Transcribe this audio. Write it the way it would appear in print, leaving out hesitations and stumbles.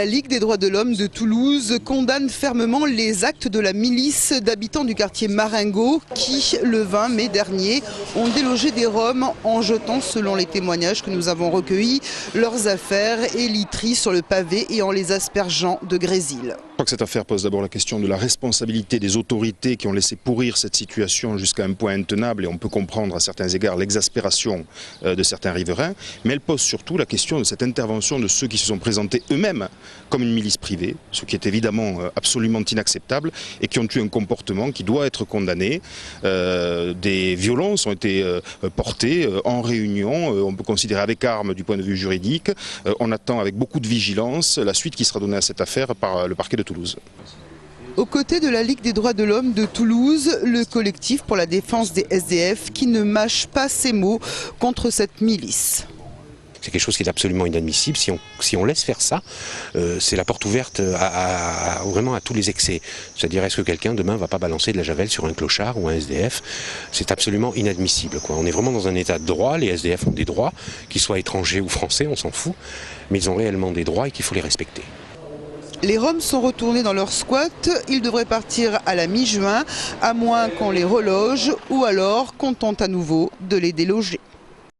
La Ligue des droits de l'homme de Toulouse condamne fermement les actes de la milice d'habitants du quartier Marengo qui, le 20 mai dernier, ont délogé des Roms en jetant, selon les témoignages que nous avons recueillis, leurs affaires et literies sur le pavé et en les aspergeant de grésil. Je crois que cette affaire pose d'abord la question de la responsabilité des autorités qui ont laissé pourrir cette situation jusqu'à un point intenable, et on peut comprendre à certains égards l'exaspération de certains riverains, mais elle pose surtout la question de cette intervention de ceux qui se sont présentés eux-mêmes comme une milice privée, ce qui est évidemment absolument inacceptable et qui ont eu un comportement qui doit être condamné. Des violences ont été portées en réunion, on peut considérer avec armes du point de vue juridique. On attend avec beaucoup de vigilance la suite qui sera donnée à cette affaire par le parquet de Toulouse. Aux côtés de la Ligue des droits de l'homme de Toulouse, le collectif pour la défense des SDF qui ne mâche pas ses mots contre cette milice. C'est quelque chose qui est absolument inadmissible. Si on laisse faire ça, c'est la porte ouverte vraiment à tous les excès. C'est-à-dire, est-ce que quelqu'un demain va pas balancer de la javel sur un clochard ou un SDF? C'est absolument inadmissible, quoi. On est vraiment dans un état de droit. Les SDF ont des droits, qu'ils soient étrangers ou français, on s'en fout. Mais ils ont réellement des droits et qu'il faut les respecter. Les Roms sont retournés dans leur squat. Ils devraient partir à la mi-juin, à moins qu'on les reloge ou alors qu'on tente à nouveau de les déloger.